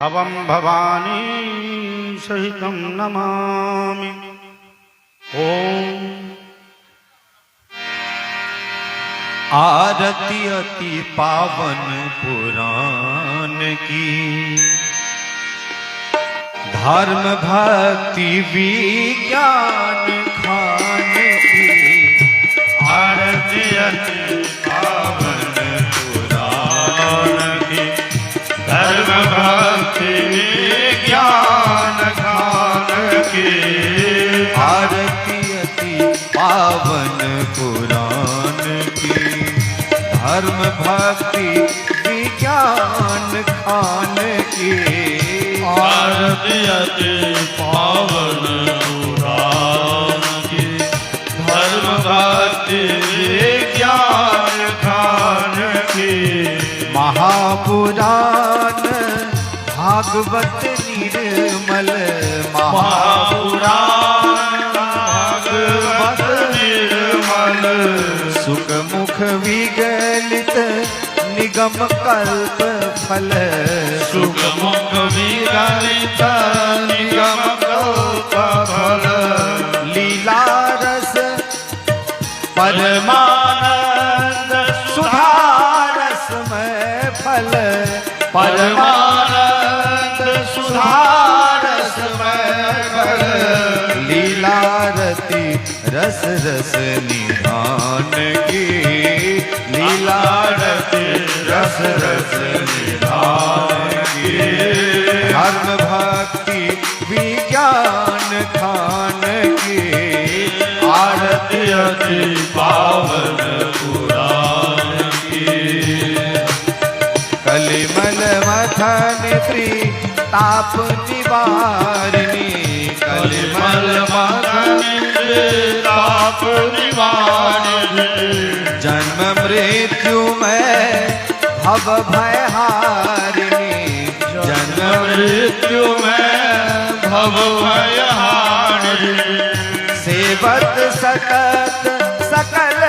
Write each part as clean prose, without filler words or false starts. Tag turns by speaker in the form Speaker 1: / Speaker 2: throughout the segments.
Speaker 1: भवं भवानी सहितं नमामि। ओम
Speaker 2: आरती अति पावन पुराण की, धर्म भक्ति विज्ञान खान की।
Speaker 1: आरती अति पावन पुराण की, धर्म भक्ति विज्ञान खान की।
Speaker 2: आरती अति पावन पुराण की, धर्म भक्ति विज्ञान खान की।
Speaker 1: आरती अति पावन पुराण की, धर्म भक्ति विज्ञान खान की।
Speaker 2: महापुराण भागवत निर्मल,
Speaker 1: महापुराण भागवत निर्मल।
Speaker 2: सुख मुख विगलित निगम कल्प फल,
Speaker 1: सुख मुख विगलित निगम कल्प फल।
Speaker 2: लीला रस
Speaker 1: परमानंद
Speaker 2: सुधा रसमय फल,
Speaker 1: परमानंद सुधा रसमय फल।
Speaker 2: लीला रति रस रस निधान की,
Speaker 1: लीला रति रस रस निधान की।
Speaker 2: धर्म भक्ति विज्ञान खान की।
Speaker 1: आरती अति पावन पुराण की।
Speaker 2: कलिमल मथन ताप निवारिणी,
Speaker 1: कलिमल मथन ताप निवारिणी।
Speaker 2: जन्म मृत्यु में भव भयहारिणी,
Speaker 1: जन्म मृत्यु में भव भयहारिणी।
Speaker 2: सेवत सतत सकल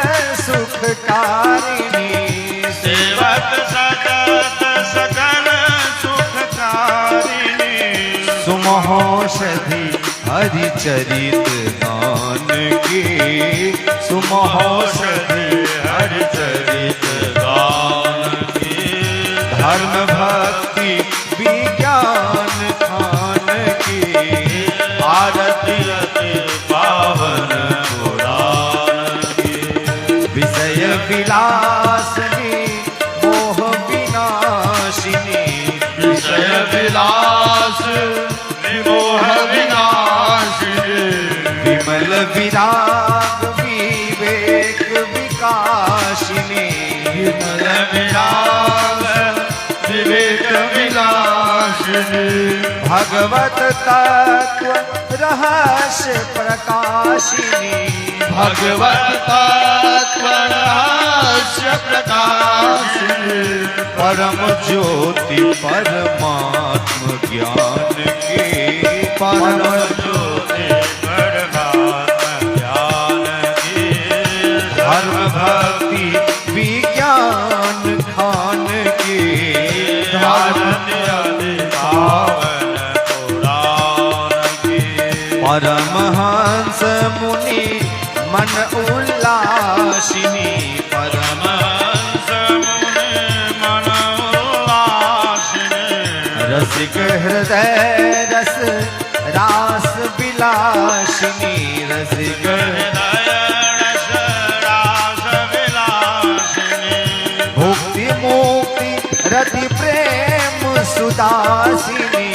Speaker 2: सुखकारिणी,
Speaker 1: सेवत सतत सकल सुखकारिणी।
Speaker 2: सुमहोषधि हरिचरित गान की,
Speaker 1: सुमहोषधि हरिचरित गान की।
Speaker 2: धर्म भक्ति विज्ञान खान की।
Speaker 1: आरती अति पावन पुराण की।
Speaker 2: विषय विलासिनी मोह विनाशिनी,
Speaker 1: विषय विलास विमोह विनाशिनी।
Speaker 2: विमल विराग विवेक विकासिनी,
Speaker 1: विमल विराग विवेक विलासिनी।
Speaker 2: भगवत तत्व रहस्य प्रकाशिनी,
Speaker 1: भगवत तत्व रहस्य प्रकाशिनी।
Speaker 2: परम ज्योति परमात्म ज्ञान की।
Speaker 1: परम ज्योति परमात्म ज्ञान की।
Speaker 2: धर्म भक्ति विज्ञान खान की।
Speaker 1: आरती अति पावन पुराण की।
Speaker 2: परमहंस मुनि मन उल्लासिनी,
Speaker 1: परमहंस मुनि मन उल्लासिनी।
Speaker 2: रसिक हृदय रस रास विलासिनी, रसिक
Speaker 1: हृदय रस रास विलासिनी।
Speaker 2: भुक्ति मुक्ति रति प्रेम सुदासिनी,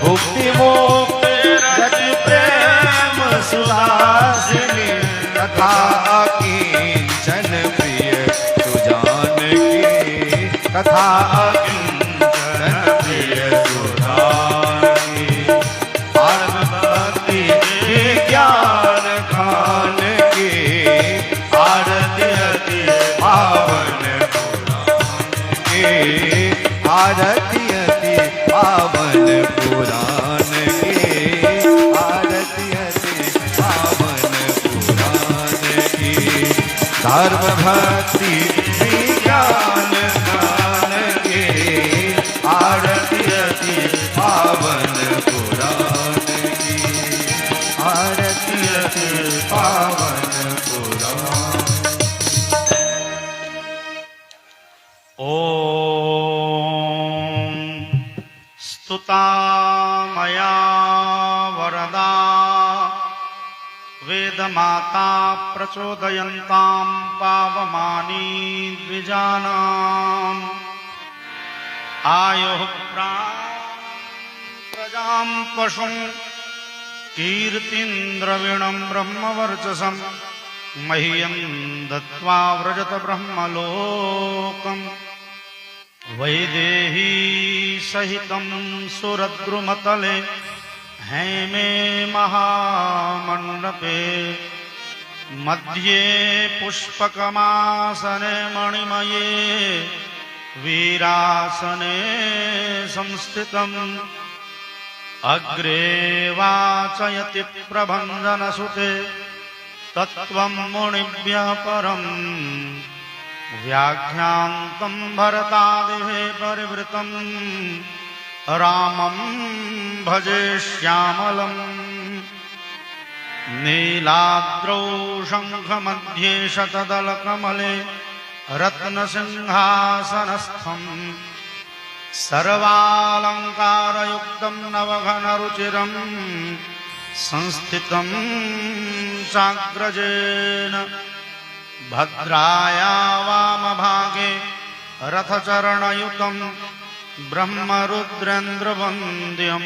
Speaker 2: भुक्ति मुक्ति रति प्रेम सुदासिनी। तथा किंचन प्रिय सुजान की, तथा किंचन प्रिय सुजान की। धर्म भक्ति विज्ञान खान की। आरती अति पावन पुराण की। आरती अति पावन पुराण की। आरती अति पावन पुराण की। धर्म भक्ति विज्ञान खान के। आरती अति
Speaker 1: स्तुता मया वरदा वेदमाता प्रचोदयन्तां पावमानी द्विजानाम् आयुः प्रजां पशुं कीर्तिं द्रविणं ब्रह्मवर्चसं मह्यं दत्त्वा व्रजत ब्रह्मलोकम् वैदेही सहितं सुरद्रुमतले हैमे महामण्डपे मध्ये पुष्पकमासने मणिमये वीरासने संस्थितम् अग्रे वाचयति प्रभञ्जनसुते तत्त्वं मुनिभ्यः परम् व्याख्यान्तं भरतादिः परिवृतं रामं भजे श्यामलम् नीलाद्रौ शङ्खमध्ये शतदलकमले रत्नसिंहासनस्थं सर्वालङ्कारयुक्तं नवघनरुचिरं संस्थितं चाग्रजेन भद्राया वामभागे रथचरणयुतं ब्रह्मरुद्रेन्द्रवन्द्यं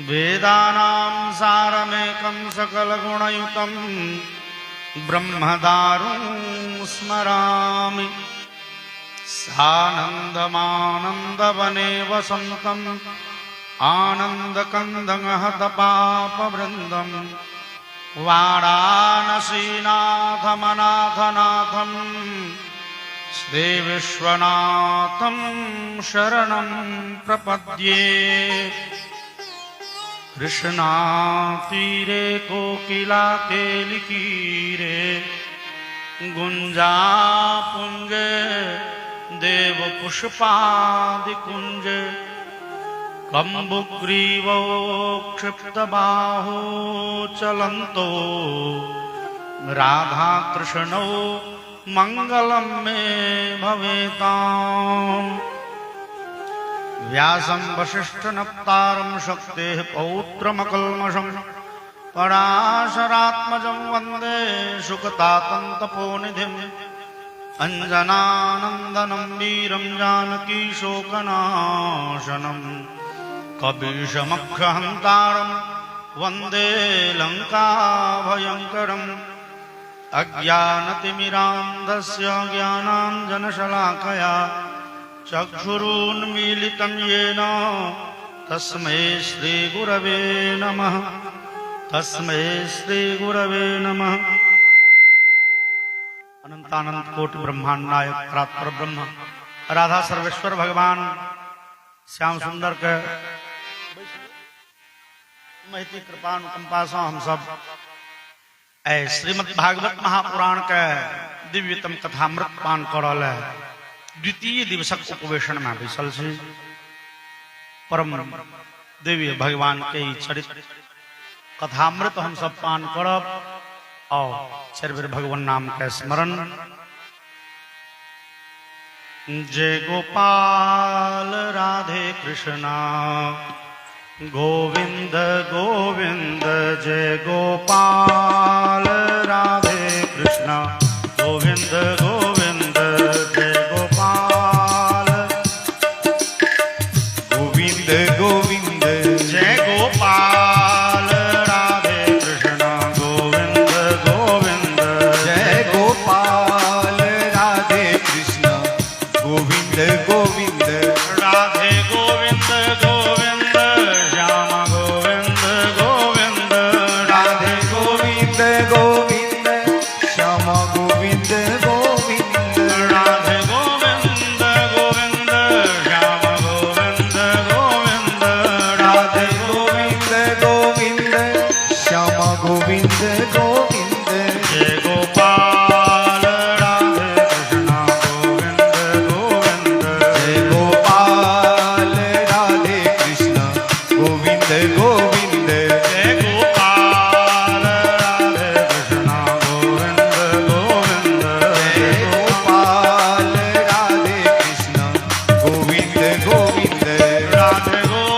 Speaker 1: वेदानां सारमेकं सकलगुणयुतं ब्रह्मदारुं स्मरामि सानन्दमानन्दवने वसन्तम् आनन्दकन्दहतपापवृन्दं वाराणसीनाथमनाथनाथं श्रीविश्वनाथं शरणं प्रपद्ये कृष्णातीरे कोकिलाकेलिकीरे गुञ्जापुञ्जे देवपुष्पादिकुञ्जे कम्बुग्रीवो क्षिप्तबाहो चलन्तो राधाकृष्णौ मङ्गलं मे भवेताम् व्यासं वसिष्ठनप्तारं शक्तेः पौत्रमकल्मषं पराशरात्मजं वन्दे शुकतातन्तपोनिधिम् अञ्जनानन्दनं वीरं जानकीशोकनाशनम् कपीशमक्षहन्तारं वन्दे लङ्काभयङ्करम् अज्ञानतिमिरान्धस्य ज्ञानाञ्जनशलाकया चक्षुरुन्मीलितं येन तस्मै श्रीगुरवे नमः तस्मै श्रीगुरवे नमः। अनंतानंत कोटि ब्रह्मांड नायक परात्पर ब्रह्म राधा सर्वेश्वर भगवान श्याम सुंदर के महती कृपानुकंपा से हम सब श्रीमद् भागवत महापुराण के दिव्यतम कथामृत पान करल द्वितीय दिवसक उपवेशन में बैसल से परम दिव्य भगवान के चरित्र कथामृत हम सब पान करब और चरवीर भगवान नाम के स्मरण। जय गोपाल राधे कृष्णा गोविंद गोविंद जय गोपाल राधे कृष्णा गोविंद गोविंद जय गोपाल
Speaker 2: गोविंद गोविंद
Speaker 1: जय गोपाल राधे कृष्णा गोविंद गोविंद
Speaker 2: जय गोपाल राधे कृष्ण गोविंद गोविंद
Speaker 1: राधे गोविंद गोविंद श्याम गोविंद गोविंद
Speaker 2: राधे गोविंद गोविंद श्याम गोविंद गोविंद
Speaker 1: राधे गोविंद गोविंद श्याम गोविंद गोविंद
Speaker 2: राधे गोविंद गोविंद श्याम गोविंद गोविंद
Speaker 1: जय गोपाल राधे कृष्णा गोविंद गोविंद
Speaker 2: जय गोपाल राधे कृष्ण गोविंद गोविंद
Speaker 1: जय गोपाल राधे कृष्णा गोविंद गोविंद
Speaker 2: जय गोपाल राधे कृष्ण गोविंद गोविंद
Speaker 1: राधे गोविंद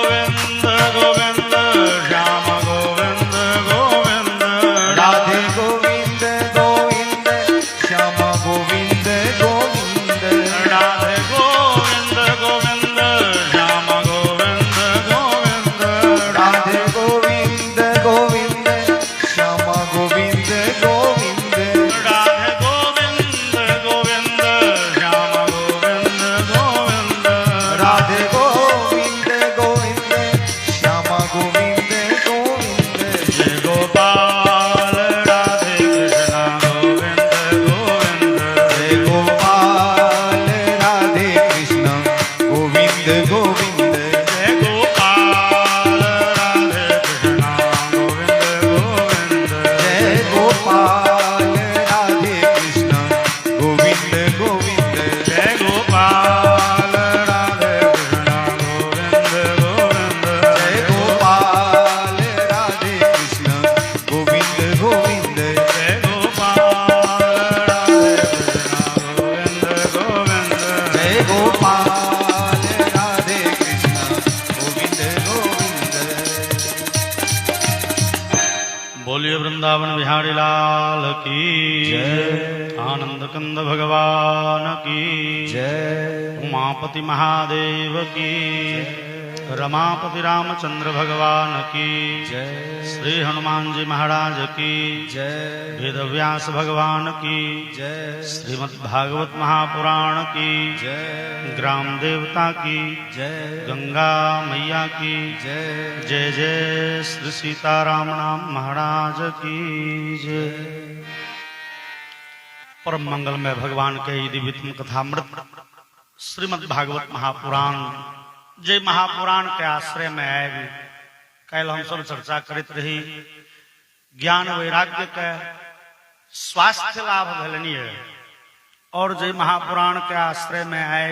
Speaker 1: वृंदावन बिहारी लाल की
Speaker 2: जय।
Speaker 1: आनंद कंद भगवान की
Speaker 2: जय।
Speaker 1: उमापति महादेव की रमापति रामचंद्र भगवान की
Speaker 2: जय।
Speaker 1: श्री हनुमान जी महाराज की
Speaker 2: जय।
Speaker 1: वेद व्यास भगवान की
Speaker 2: जय।
Speaker 1: श्रीमद् भागवत महापुराण की
Speaker 2: जय।
Speaker 1: ग्राम देवता की
Speaker 2: जय।
Speaker 1: गंगा मैया की
Speaker 2: जय।
Speaker 1: जय जय श्री सीताराम नाम महाराज की जय। परम मंगलमय भगवान के दिव्यतम कथामृत श्रीमद् भागवत महापुराण जय महापुराण के आश्रय में आए कल हम सब चर्चा करते रही ज्ञान वैराग्य के स्वास्थ्य लाभ भलनी है और जय महापुराण के आश्रय में आए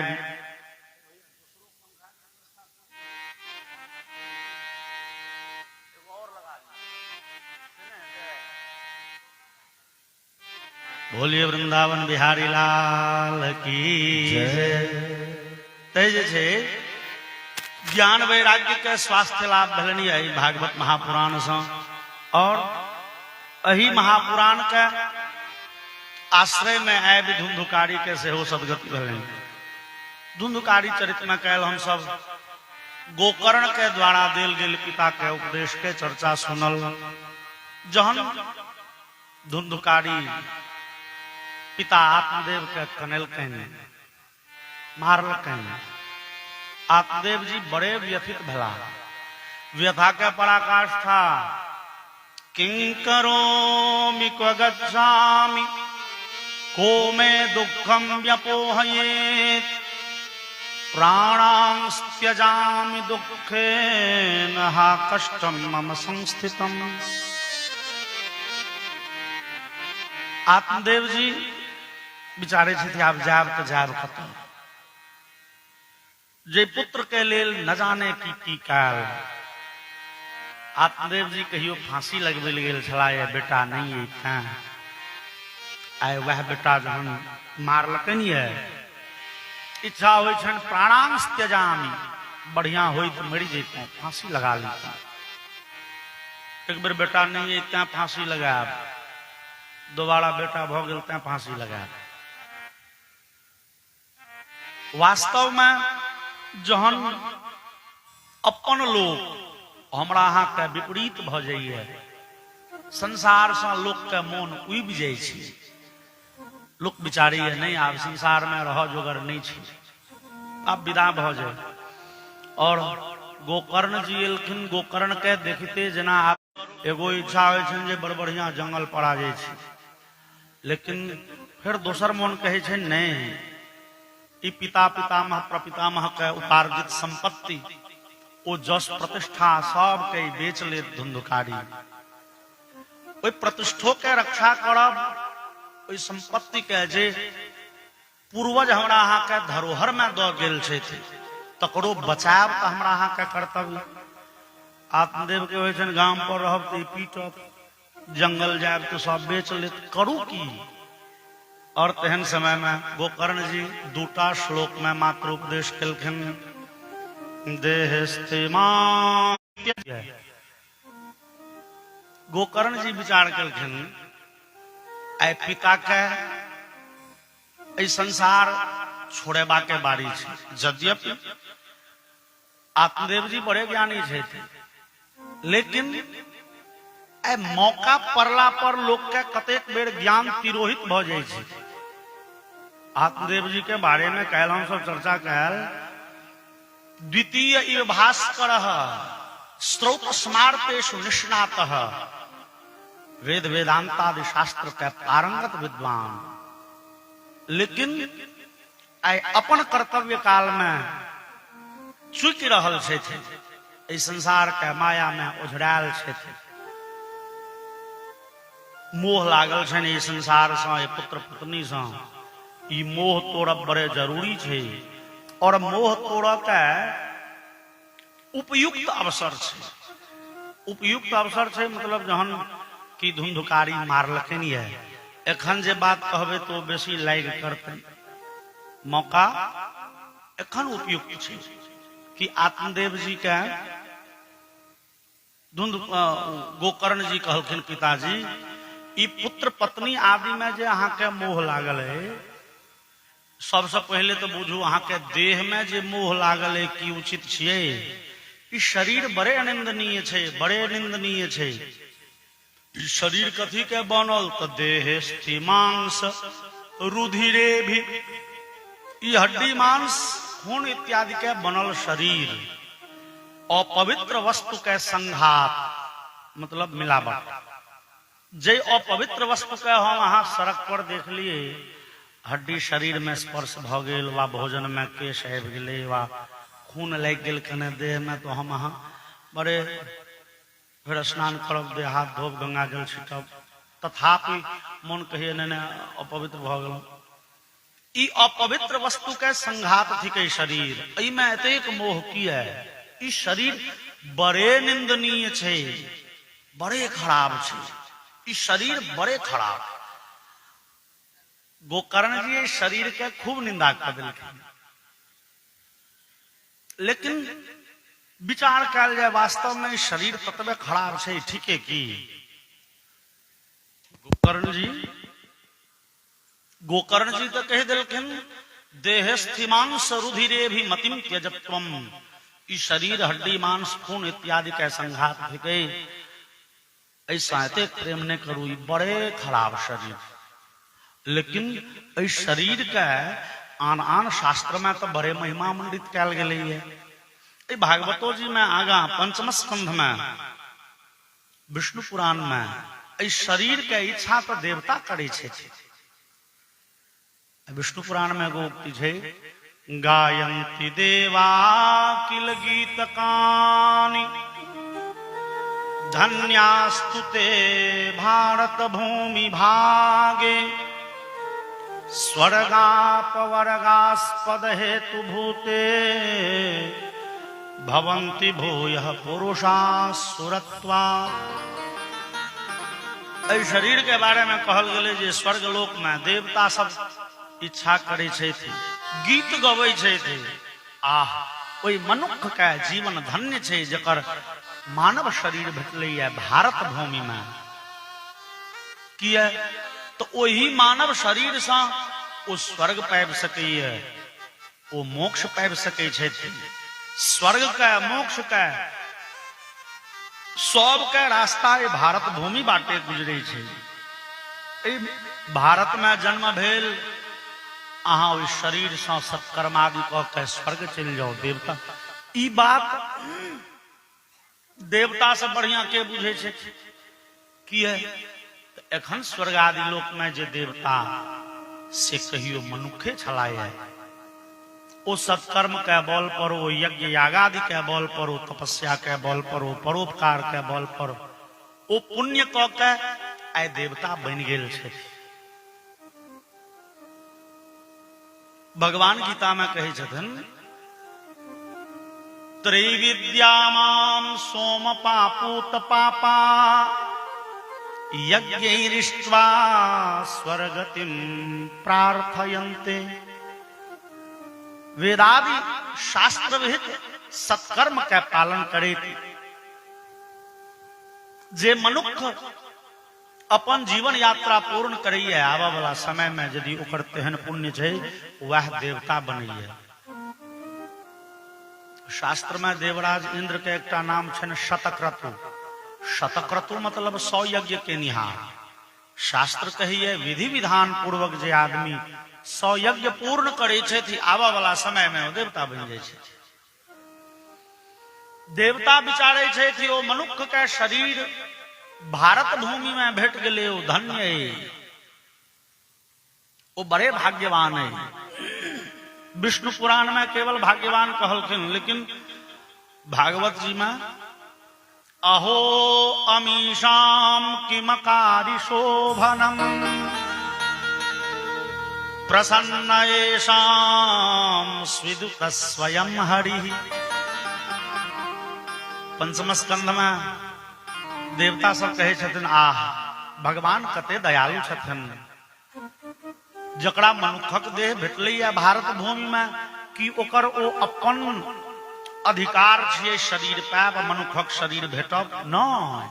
Speaker 1: बोलिए वृंदावन बिहारी लाल की जय। ज्ञान वैराग्य के स्वास्थ्य लाभ भलनी है भागवत महापुराण से और अही महापुराण के आश्रय में आए भी धुंधुकारी के सेहो सदगति भलनी। धुंधुकारी चरित्र में कहल हम सब गोकर्ण के द्वारा देल गेल पिता के उपदेश के चर्चा सुनल। जहन धुंधुकारी पिता आत्मदेव के कनेल कहने मारल कहने आत्मदेव जी बड़े व्यथित भला। व्यथा के पराकाष्ठा किंकरोमि क्व गच्छामि को मे दुःखं व्यपोहयेत् प्राणांस त्यजामि दुःखेन हा कष्टं मम संस्थितम्। आत्मदेव जी बिचारे थे आप जाब तो जाब खत्म जे पुत्र के लेल न जाने की काल। आत्मदेव जी कहियो फांसी लगबे गेल छला ये बेटा नहीं है आय वह बेटा जहन मारलकन है इच्छा हो प्राणांश त्यजामी बढ़िया हो तो मरी जैते फांसी लगा लेते। एक बार बेटा नहीं है त्या फांसी लगा दोबारा बेटा भ गेल त्या फांसी लगा। वास्तव में जहन अपन लोग हमरा अहाँ के विपरीत भ जाइए संसार से लोक के मोन उब जाइ छै। लोक बिचारी है नहीं आब संसार में रह जोगर नहीं छै अब विदा भ जाए। और गोकर्ण जी एलखिन गोकर्ण के देखते जना एगो इच्छा हो जे बड़ बढ़िया जंगल पड़ा जाइ छै लेकिन फिर दोसर मन कहे छै नहीं ई पिता पितामह प्रपितामह के उपार्जित संपत्ति ओ जस प्रतिष्ठा सब के बेच ले धुंधुकारी ओई प्रतिष्ठो के रक्षा करब ओई संपत्ति के जे पूर्वज हमरा अहाँ के धरोहर में द गेल छै तकरो बचाव त हमरा अहाँ के कर्तव्य। आत्मदेव के होइ गांव पर रहब त पीटब जंगल जाब तो सब बेच ले करू की। और तेहन समय में गोकर्ण जी दूटा श्लोक में मात्र उपदेश केलखिन देहस्ते गोकर्ण जी विचार केलखिन आय पिता के ऐ संसार छोड़ेबा के बारी छै। यद्यपि आत्मदेव जी बड़े ज्ञानी थे लेकिन आय मौका पड़ला पर लोक के कतेक बेर ज्ञान तिरोहित भ जाइ छै। आत्मदेव जी के बारे में कहल हम सब चर्चा कहल द्वितीय इव भास्कर स्रोत स्मार्तेषु निष्णात वेद वेदांतादि शास्त्र के पारंगत विद्वान। लेकिन आय अपन कर्तव्य काल में चूकि रहल छथि इस संसार के माया में उझरायल छथि। मोह लागल छनि ई संसार से पुत्र पत्नी से ई मोह तोड़ब बड़े जरूरी है। और मोह तोड़ के उपयुक्त अवसर है। उपयुक्त अवसर है मतलब जहन की धुंधुकारी मारलखिन है एखन जे बात कहबे तो बेसी लाग करते मौका एखन उपयुक्त है कि आत्मदेव जी के धुंध गोकर्ण जी कहलखिन पिताजी ई पुत्र पत्नी आदि में जे अहाँ के मोह लागल है, सबसे पहले तो बुझू अहाँ के देह में जे मोह लागल है की उचित छियै। ई शरीर बड़े अनिंदनीय छै, बड़े निंदनीय छै। ई शरीर कथी के बनल तो देह स्थि मांस रुधिरे भी, ई हड्डी मांस खून इत्यादि के बनल शरीर अपवित्र वस्तु के संघात मतलब मिलावट। जे अपवित्र वस्तु के हम अहाँ सड़क पर देख लिए हड्डी शरीर में स्पर्श भ गेल वा भोजन में केश आबि गेलै वा खून लागि गेल कने देह में तो हम अहाँ बड़े फिर स्नान करब, देह हाथ धोब, गंगा जल छिटब, तथापि मन कहिए नहीं अपवित्र भ गेल। ई अपवित्र वस्तु के संघात थिके शरीर, एहिमे एतेक मोह किया। ई शरीर बड़े निंदनीय छै, बड़े खराब छै। ई शरीर बड़े खराब। गोकर्ण जी शरीर के खूब निंदा कर देलखिन, लेकिन विचार कल जाए वास्तव में शरीर ततबे खराब छै, ठीके की। गोकर्ण जी तो कह दिलखिन देह स्थिमांस रुधिरे भी मतिम त्यजत्वम। ई शरीर हड्डी मांस खून इत्यादि के संघात थिके, ऐसा एते प्रेम नहीं करू, ई बड़े खराब शरीर। लेकिन इस शरीर के आन आन शास्त्र में तो बड़े महिमा मंडित कल गए है। भागवतो जी में आगा पंचम स्कंध में विष्णु पुराण में इस शरीर के इच्छा तो देवता करे छे। विष्णु पुराण में एगो उक्ति है, गायन्ति देवा किल गीतकानि धन्यास्तुते भारत भूमि भागे स्वर्गापवर्गास्पद हेतु भूते भवन्ति भूयः पुरुषा सुरत्वा। इस शरीर के बारे में कहल गेले जे स्वर्ग लोक में देवता सब इच्छा करे छे, गीत गवे छे। आह कोई मनुष्य का जीवन धन्य छे जकर मानव शरीर भेटले भारत भूमि में। किया तो वही मानव शरीर से वो स्वर्ग पाबि सकैए, वो मोक्ष पाबि सकै छै। स्वर्ग का मोक्ष का सब का रास्ता ये भारत भूमि बाटे गुजरे छे। भारत में जन्म भेल, अहाँ ओइ शरीर से सत्कर्म आदि कऽ के स्वर्ग चल जाओ देवता। ई बात देवता से बढ़िया के बुझे छे। की है एखन स्वर्ग आदि लोक में जे देवता से कहियो मनुखे छलाए, ओ सत्कर्म के बल पर, ओ यज्ञ यागादि के बल पर, ओ तपस्या के बल पर, ओ परोपकार के बल पर, ओ पुण्य क के आइ देवता बन गेल छे। भगवान गीता में कहे छथिन, त्रैविद्यामां सोम पापूत पापा यज्ञैरिष्ट्वा स्वर्गतिम प्रार्थयन्ते। वेदादि शास्त्र विहित सत्कर्म के पालन करे जे मनुष्य अपन जीवन यात्रा पूर्ण करैए, आबा वाला समय में यदि ओकर तेहन पुण्य छै वह देवता बनैए। शास्त्र में देवराज इंद्र के एकटा नाम छन शतक्रतु। शतक्रतु मतलब 100 यज्ञ के निहार। शास्त्र कहिए विधि विधान पूर्वक जे आदमी 100 यज्ञ पूर्ण करे छे आबा वाला समय में देवता बन जाए छे। देवता विचारे छे कि ओ मनुष्य के शरीर भारत भूमि में भेट गेले, ओ धन्य है, ओ बड़े भाग्यवान है। विष्णु पुराण में केवल भाग्यवान कहलखिन, लेकिन भागवत जी में अहो अमीशाम किमकारी शोभनम प्रसन्न येषाम स्विदुत स्वयं हरि। पंचम स्कंध में देवता सब कहे छथिन, आह भगवान कते दयालु छथिन, जकरा मनुखक देह भेटलै भारत भूमि में कि ओकर ओ अपन अधिकार छियै शरीर पायब मनुखक शरीर भेटब नहि,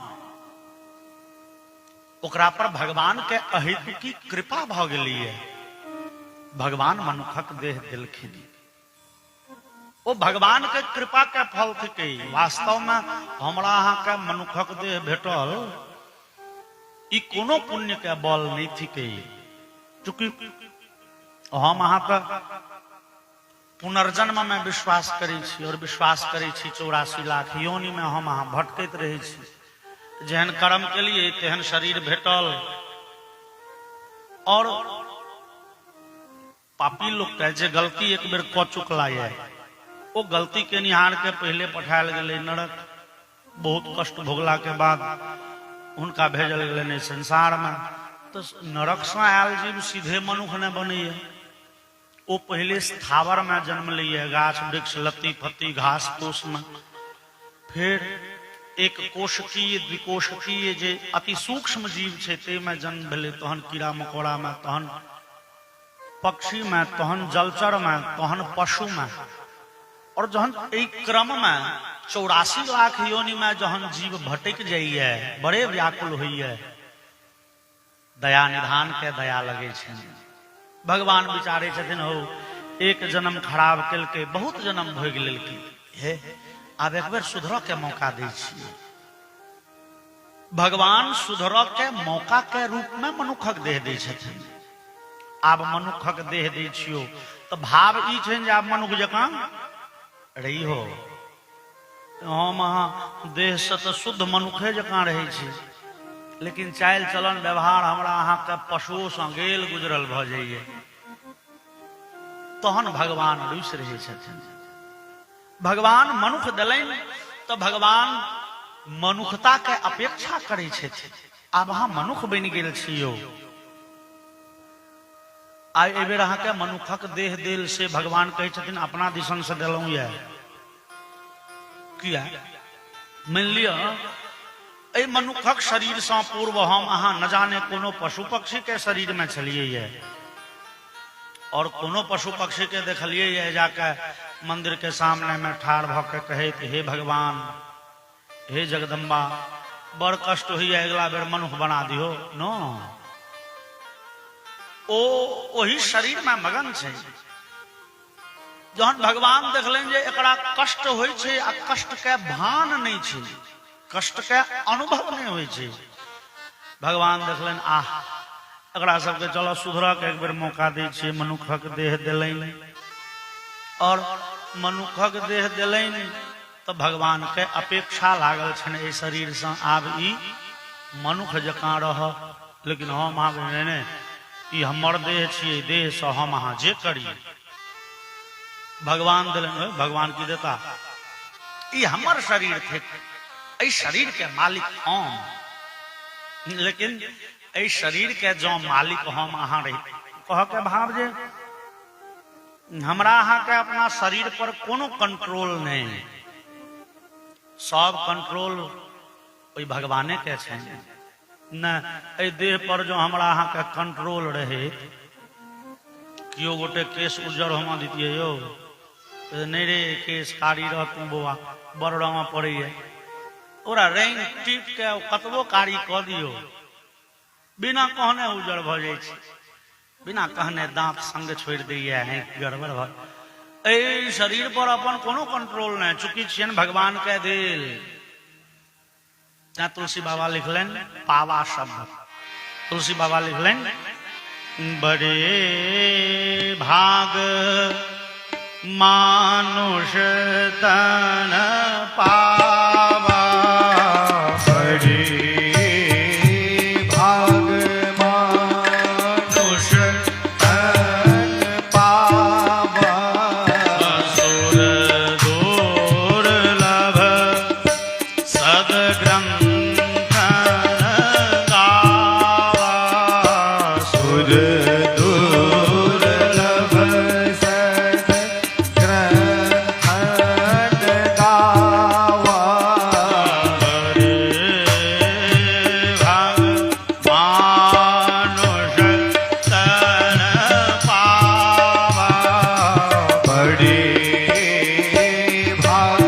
Speaker 1: ओकरा पर भगवान के अहेतु की कृपा भ गेलिए। भगवान मनुखक देह देलखिन, ओ भगवान के कृपा के फल थिके। वास्तव में हमरा अहाँ के मनुखक देह भेटल ई कोनो पुण्य के बल नहीं थिके, चूंकि हम अहाँ के पुनर्जन्म में विश्वास करै छी और विश्वास करै छी 84 लाख योनि में हम अहाँ भटकैत रहै छी। जेहन कर्म के लिए तेहन शरीर भेटल, और पापी लोग के जे गलती एक बेर क चुकला है, वो गलती के निहार के पहले पठायल गेलै नरक। बहुत कष्ट भोगला के बाद उनका भेजल गेलै संसार में। तो नरक से आयल जीव सीधे मनुख ने बनैया, वो पहले स्थावर में जन्म लिया, गाछ वृक्ष लत्ती फत्ती घास फूस में, फिर एक कोशकीय द्विकोशकीय जे अति सूक्ष्म जीव छे ते में जन्म भेले, तहन कीड़ा मकोड़ा में, तहन पक्षी में, तहन जलचर में, तहन पशु में, और जहन एक क्रम में 84 लाख योनि में जहन जीव भटक जाइए, बड़े व्याकुल होइए, दया निधान के दया लगे छे। भगवान विचारे छथिन हो एक जन्म खराब केलकै, बहुत जन्म भोग लेलकै, हे आब एक बेर सुधर के मौका दै छियै। भगवान सुधर के मौका के रूप में मनुखक देह दै छथिन। आब मनुखक देह दै छियो तो भाव ई छै जे आब मनुख जकाँ रही हो। हम अहाँ देह से तो शुद्ध मनुखे जकाँ रहे छी, लेकिन चाल चलन व्यवहार हमरा अहाँ के पशुओं से गेल गुजरल भ जाइए, तहन भगवान रुसि रहे छथिन। भगवान मनुख दिलनि तो भगवान मनुखता के अपेक्षा करे छथिन। आब अहाँ मनुख बनि गेल छियो, आइ एहि बेर अहाँ के मनुखक देह देल से भगवान कहै छथिन अपना दिसन से देलहुं ये। किया मान लिअ एहि मनुखक शरीर से पूर्व हम अहाँ न जाने कोनो पशु पक्षी के शरीर में छलिए ये, और कोनो पशु पक्षी के देखलिए ये जाके मंदिर के सामने में ठाड़ भ के कहैत हे भगवान हे जगदम्बा बड़ कष्ट हुई अगला बेर मनुख बना दियो। नो, ओ ओही शरीर में मगन छै। जहन भगवान देखलनि जे एकरा कष्ट होइ छै आ कष्ट के भान नहीं छै, कष्ट के अनुभव नहीं होइ छै, भगवान देखलनि आह एकरा सबके चलो सुधर के एक बेर मौका दै छियै। मनुखक देह देलनि, और मनुखक देह देलनि तो भगवान के अपेक्षा लागल छनि एहि शरीर से आब ई मनुख जकाँ रह। लेकिन हम आब ने ई हमर देह छियै, देह से हम अहाँ जे करी। भगवान दिलन, भगवान की देता ई हमर शरीर थे, एहि शरीर के मालिक हम, लेकिन एहि शरीर के जो मालिक हम अहाँ रही। कह के भाव जे हमरा अहाँ के अपना शरीर पर कोनो कंट्रोल नहीं, सब कंट्रोल ओहि भगवाने के छै न। एहि देह पर जो हमरा अहाँ के कंट्रोल रहे, कियो गोटे केस उज्जर हम दितिये यो नहीं रे केस कारी रहतू बौआ बड़ रंग पड़े, ओरा रंग टीप के कतबो कारी क दियो बिना कहने उज्जर भ जाय छै, बिना कहने दांत संग छोड़ दैया है गड़बड़ भ। ए शरीर पर अपन कोनो कंट्रोल नहीं, चूंकि छियन भगवान के देल। जहाँ तुलसी बाबा लिखलन पावा शब्द, तुलसी बाबा लिखलन बड़े भाग मानुष तन पावा,
Speaker 2: बड़े भाग मानुष तन पावा,
Speaker 1: असुर दुर्लभ सद्ग्रंथन गावा,
Speaker 2: सुर दुर्लभ सद्ग्रंथन गावा,
Speaker 1: बड़े भाग मानुष तन पावा,
Speaker 2: बड़े भाग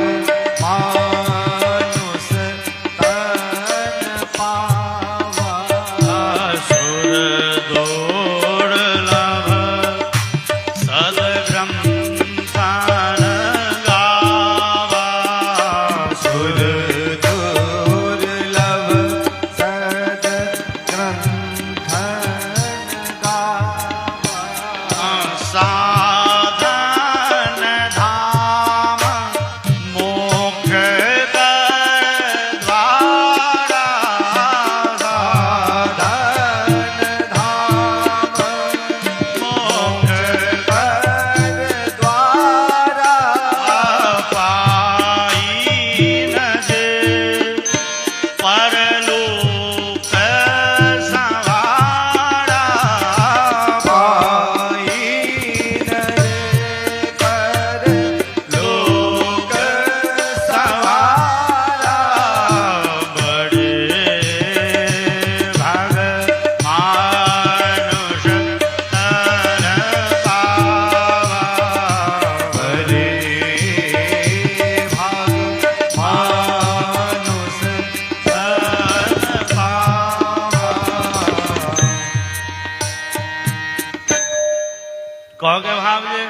Speaker 1: कह के भाव जे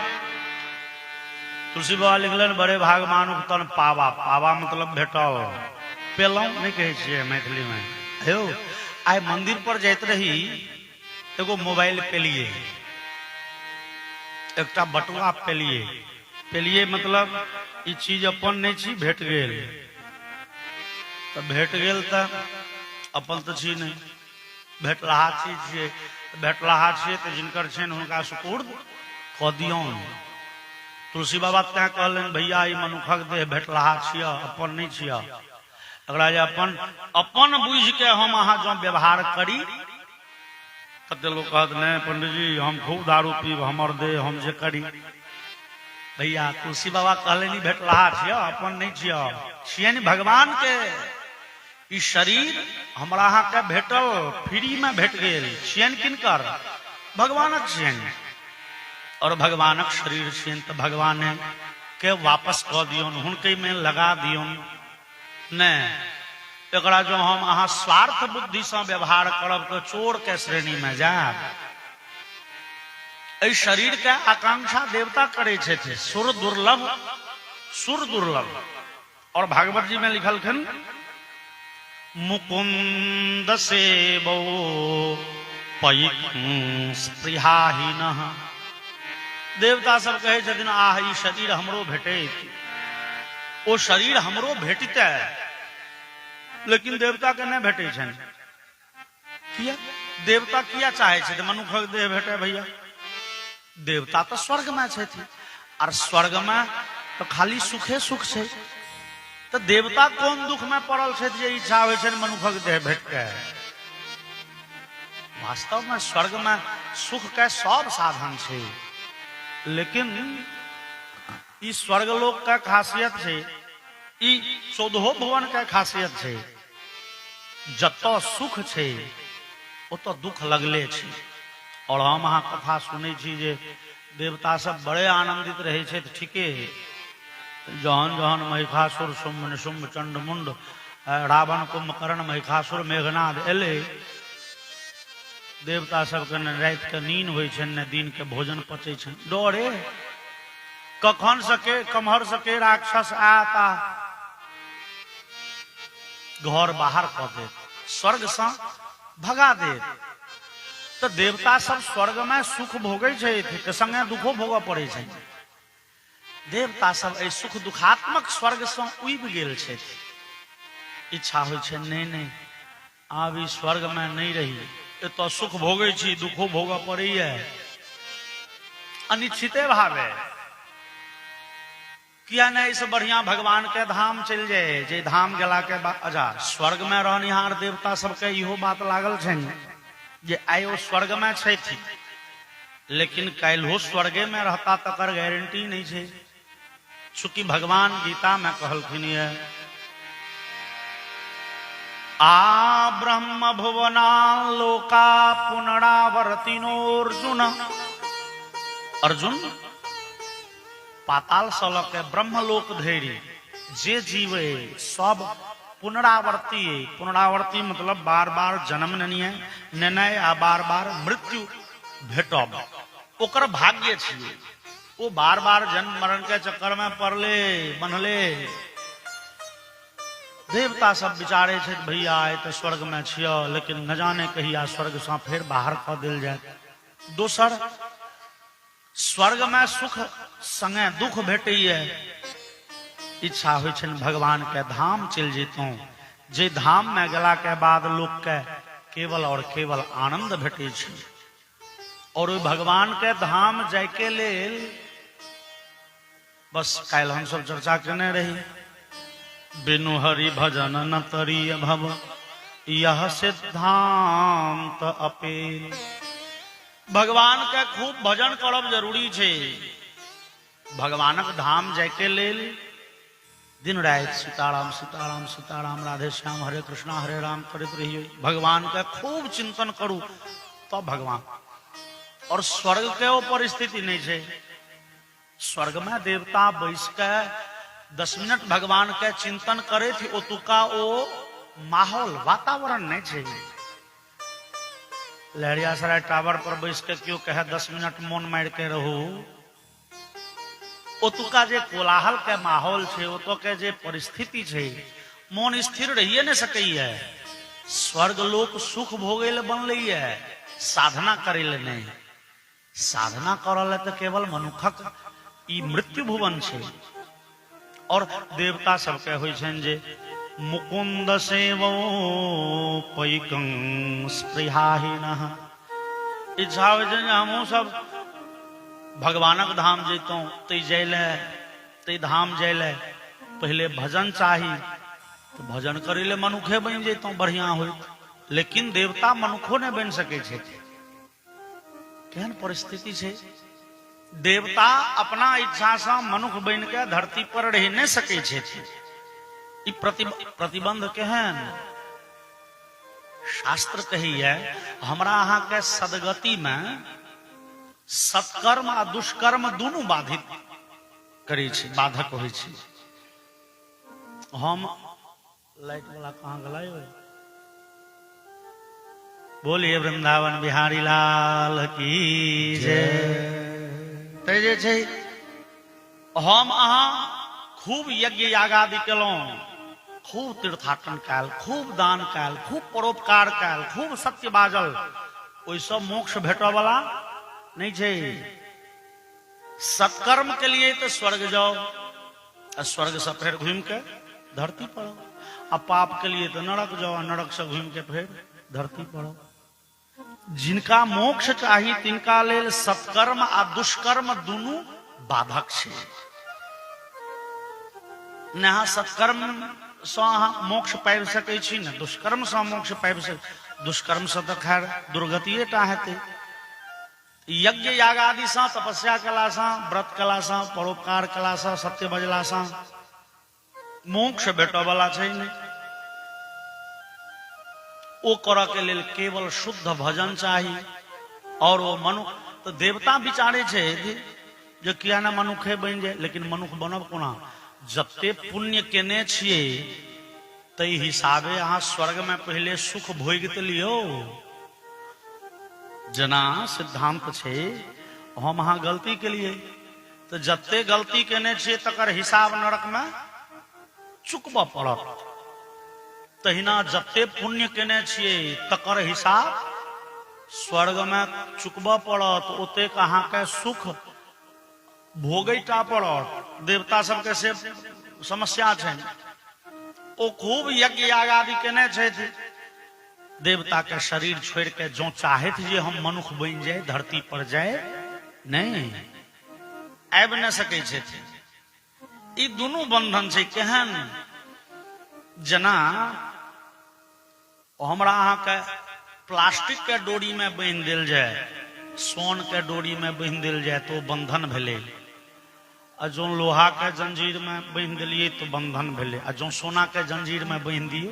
Speaker 1: तुलसी बाबा लिखलन बड़े भाग मानुख तन पावा। पावा मतलब भेटल, पेलौ नहीं कहे छियै मैथिली में। हेयो आइ मंदिर पर जाइत रही, एगो मोबाइल पेलिए, एकटा बटुआ पेलिए। पेलिए मतलब ई चीज अपन नहीं छी, भेट गेल तो भेट गेल तो अपन तो छी नहीं, भेटलाहा चीज छियै। भेटलाहा छियै तो जिनकर छनि हुनका सुपुर्द कऽ दियौन। तुलसी बाबा तें कहलन भैया ई मनुखक देह भेटलाहा छिय, अपन नहीं छिय। एकरा जे अपन बुझ के हम अहाँ जो व्यवहार करी। कते लोग कहत नहीं पंडित जी हम खूब दारू पीब, हमर देह हम जे करी। भैया तुलसी बाबा कहले नहीं भेटलाहा छिय, अपन नहीं छिय, छियनि भगवान के। ई शरीर हमरा अहाँ के भेटल, फ्री में भेट गेल, छियनि किनकर? भगवानक छियनि। और भगवानक शरीर छियनि तो भगवान के वापस कऽ दियौन, हुनके में लगा दियौन। नहीं एकरा जो हम अहाँ स्वार्थ बुद्धि से व्यवहार करब तो चोर के श्रेणी में जाब। एहि शरीर के आकांक्षा देवता करे छथि, सुर दुर्लभ, सुर दुर्लभ। और भागवत जी में लिखल खन मुकुंद सेवो पयि स्पृहाहीनः। देवता सब कहे छथिन आह ई शरीर हमरो भेटे, ओ शरीर हमरो भेटते, लेकिन देवता के नहीं भेटे छन। किया? देवता किया चाहे छथि मनुखक देह भेटे? भैया देवता तो स्वर्ग में छथि, और स्वर्ग में तो खाली सुखे सुख छै। तो देवता कौन दुख में पड़ल छथि जे इच्छा होइ छनि मनुखक देह भेटके? वास्तव में स्वर्ग में सुख के सब साधन छै, लेकिन ई स्वर्गलोक का खासियत है, ई 14 भुवन का खासियत है। जतो सुख है ओतो दुख लगले छे। और हम अहाँ कथा सुनै छी जे देवता सब बड़े आनंदित रहे छे। ठीके है, जहन जहन महिषासुर शुंभ निशुंभ चंड मुंड रावण कुंभकर्ण महिषासुर मेघनाद एले, देवता सबके न रात के नींद होइ छनि न दिन के भोजन पचै छनि। डरे कखन सके कम्हर सके राक्षस आता घर बाहर कऽ दे, स्वर्ग से भगा दे। तो देवता सब स्वर्ग में सुख भोगे छथि, संगे दुखो भोगऽ पड़े छै। देवता सब एहि सुख दुखात्मक स्वर्ग से उबि गेल छथि। इच्छा होइ छै नहीं नहीं आब ई स्वर्ग में नहीं रही, तो सुख भोगे छी दुखो भोगऽ पड़ैया, अनिश्चिते भावे। किया नहीं इस बढ़िया भगवान के धाम चल जाए, जे धाम गेला के बाद अच्छा स्वर्ग में रहनिहार देवता सबके इहो बात लागल छनि जे आइयो स्वर्ग में छथि, लेकिन काल्हो स्वर्गे में रहता तकर गारंटी नहीं छै। चूंकि भगवान गीता में कहलखिन है आ ब्रह्म भुवना लोका पुनरावर्तिनोर्जुन। अर्जुन पाताल से लऽ के ब्रह्मलोक धरि जे जीवे सब पुनरावर्ती। पुनरावर्ती मतलब बार बार जन्म नेनाय आ बार बार मृत्यु भेटब ओकर भाग्य छियै। वो बार बार जन्म मरण के चक्कर में पड़ले बनले। देवता सब विचारे छथि भैया आइ तो स्वर्ग में छिय, लेकिन न जाने कहिया स्वर्ग से फिर बाहर कऽ देल जाय। दोसर स्वर्ग में सुख संगे दुख भेटैया, इच्छा होइ छनि भगवान के धाम चल जैतौं, जे धाम में गेला के बाद लोक के केवल और केवल आनंद भेटै छै। और ओहि भगवान के धाम जाय के लेल बस काल्हि हम सब चर्चा केने रही, बिनु हरि भजन न तरिय भव यह सिद्धांत अपेल। भगवान के खूब भजन करब जरूरी छै। भगवानक धाम जाय के लेल दिन रात सीताराम सीताराम सीताराम राधे श्याम हरे राम करते रहिए। भगवान के खूब चिंतन करू तो भगवान। और स्वर्ग के वो परिस्थिति नहीं है। स्वर्ग में देवता बैस के 10 मिनट भगवान के चिंतन करे थे, ओतुका ओ माहौल वातावरण नहीं है। लहरियासराय टावर पर बैस के क्यों कहे 10 मिनट मोन मार के रहू। ओतुका जे कोलाहल के माहौल छे, ओतो के जे परिस्थिति छे, मन स्थिर रहिए न सकैया। स्वर्ग लोक सुख भोगे ले बनले है, साधना करे ले नहीं। साधना करल तो केवल मनुखक ई मृत्यु भुवन छे। और देवता सबके होइ छन जे मुकुंद सेवो पैकं स्पृहाहीनः। इच्छा होइ छन हमहू सब भगवानक धाम जैतों, तै जैले तै धाम जैले पहले भजन चाही, तो भजन करे ले मनुखे बन जैतों बढ़िया हो। लेकिन देवता मनुखो ने बन सके छे। केहन परिस्थिति छे, देवता अपना इच्छा से मनुख बन के धरती पर रह नहीं सके छे। ई प्रतिबंध केहन शास्त्र कही है। हमरा अहाँ के सदगति में सत्कर्म आ दुष्कर्म दोनों बाधित करे छे, बाधक होइ छे। हम लाइट वाला कहाँ गला हो? बोलिए वृंदावन बिहारी लाल की जय। तो जे छे हम अहाँ खूब यज्ञ यागादि केलौं, खूब तीर्थाटन काल, खूब दान काल, खूब परोपकार काल, खूब सत्य बाजल, ओइ सब मोक्ष भेटो वाला नहीं छे। सत्कर्म के लिए तो स्वर्ग जाओ, और स्वर्ग से फिर घूम के धरती पर। अब पाप के लिए तो नरक जाओ, नरक से घूम के फिर धरती पर। जिनका मोक्ष चाहिए तिनका लेल सत्कर्म आ दुष्कर्म दोनों बाधक छे। न सत्कर्म से मोक्ष पाबि सकै छी, न दुष्कर्म से मोक्ष पाबि सकै। दुष्कर्म से तो खैर दुर्गतिये टा हेतै। यज्ञ याग आदि से, तपस्या कला से, व्रत कला से, परोपकार कला से, सत्य बजला से मोक्ष भेटो वाला छै नहीं। ओ कर के लेल केवल शुद्ध भजन चाहिए। और वो मनुख तो देवता विचारे छे जे किया ना मनुखे बन जाए। लेकिन मनुख बनब कोना? जते पुण्य केने छिए तई हिसाबे अहाँ स्वर्ग में पहले सुख भोग त लियो। जना सिद्धांत छे हम अहाँ गलती के लिए तो जते गलती केने छिए तकर हिसाब नरक में चुकबा पड़त। तहिना जते पुण्य केने छिए तकर हिसाब स्वर्ग में चुकबा पड़त। ओते अहाँ के सुख भोगैटा पड़त। देवता सबके से समस्या छै। ओ खूब यज्ञ याग आदि केने छै। देवता के शरीर छोड़ के जो चाहे जे हम मनुख बन जाए, धरती पर जाए, नहीं आबि न सकै छै। ई दोनों बंधन छै। केहन जना हमरा अहाँ के प्लास्टिक के डोरी में बांध देल जाए, सोन के डोरी में बांध देल जाए तो बंधन भेले। आ जो लोहा के जंजीर में बांध दिलिए तो बंधन भेले। आ जो सोना के जंजीर में बांध दिए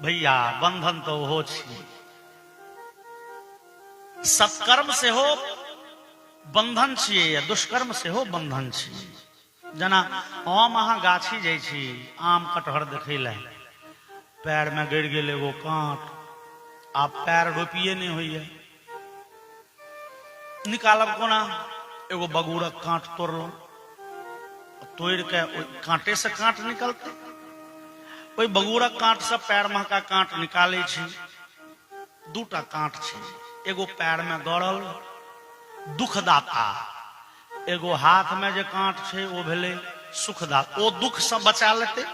Speaker 1: भैया बंधन तो हो छी। सत्कर्म से हो बंधन छिए, दुष्कर्म से हो बंधन छिए। जना हम अहाँ गाछी जाइ छी आम कटहर देखे ले, पैर में गिर गेल एगो कांट, आप पैर रोपिए नहीं होइए, निकालब कोना? एगो बगुरक कांट तोड़लो, तोड़ के कांटे से कांट निकलते। ओई बगुरक कांट से पैर में का कांट निकाले छी। दूटा कांट छे, एगो पैर में गड़ल दुखदाता, एगो हाथ में जे कांट छे ओ भेले सुखदाता। ओ दुख से बचा लेते,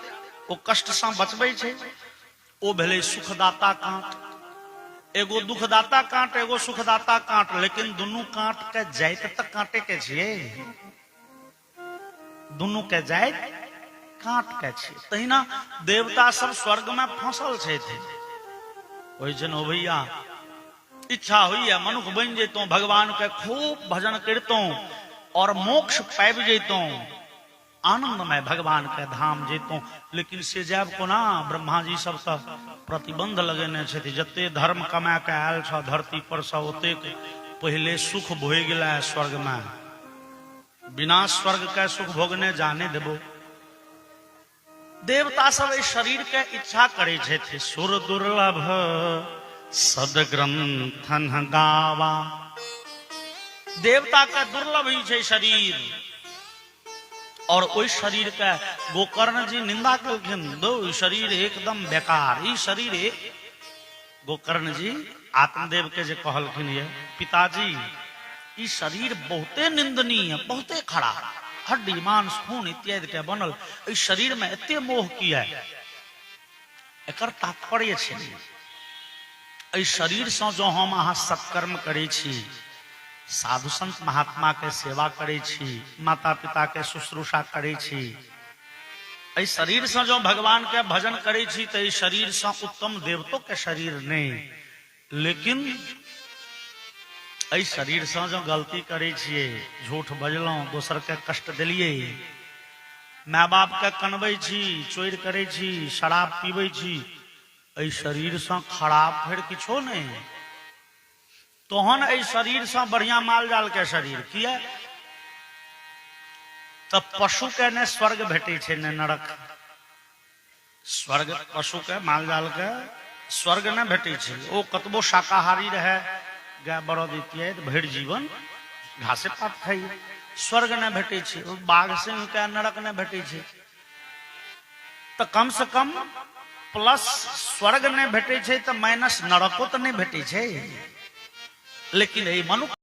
Speaker 1: ओ कष्ट से बचबै छे, ओ भेले सुखदाता कांट। एगो दुखदाता कांट, एगो सुखदाता कांट। लेकिन दोनों कांट के जाइत तक कांटे के छिए, दोनों के जाइत कांट के छिए। तहिना देवता सब स्वर्ग में फंसल छे। ओइ जन ओ भैया इच्छा हुई मनुख बन जैतों, भगवान के खूब भजन करतों और मोक्ष पाबि जैतों, आनंदमय भगवान के धाम जैतों। लेकिन से जाब कोना? ब्रह्मा जी सब तो प्रतिबंध लगेने छे। जते धर्म कमा के आयल छ धरती पर से ओते पहले सुख भोग गेला स्वर्ग में। बिना स्वर्ग के सुख भोगने जाने देबो। देवता सब इस शरीर के इच्छा करे छे। सुर दुर्लभ सदग्रंथन गावा। देवता का दुर्लभ ही छे शरीर, और ओई शरीर का गोकर्ण जी निंदा कलखिन, दो शरीर एकदम बेकार। ई शरीर गोकर्ण जी आत्मदेव के जे कहलखिन, ये पिताजी ई शरीर बहुते निंदनीय, बहुते खराब, हड्डी मांस खून इत्यादि के बनल, इस शरीर में एते मोह किया है। एकर तात्पर्य छे इस शरीर से जो हम अहाँ सत्कर्म करे छी, साधु संत महात्मा के सेवा करे छी, माता पिता के शुश्रूषा करे छी, इस शरीर से जो भगवान के भजन करे छी, तो इस शरीर से उत्तम देवतो के शरीर नहीं। लेकिन इस शरीर से जो गलती करे छिए, झूठ बजलों, दोसर के कष्ट दिलिए, माय बाप के कनबै छी, चोरी करे छी, शराब पीबै छी, इस शरीर से खराब फिर किछो नहीं। तोहन इस शरीर से बढ़िया माल जाल के शरीर किया, तब पशु के ने स्वर्ग भेटे छे ने नरक। स्वर्ग पशु के माल जाल के स्वर्ग न भेटे छे। ओ कतबो शाकाहारी रहे, गाय बरद इत्यादि भरि जीवन घासे पात खाई, स्वर्ग न भेटे छे। बाघ सिंह के नरक न भेटे छे। तो कम से कम प्लस स्वर्ग नहीं भेटे छे, तो माइनस नरको तो नहीं भेटे छे। लेकिन ये मनुष्य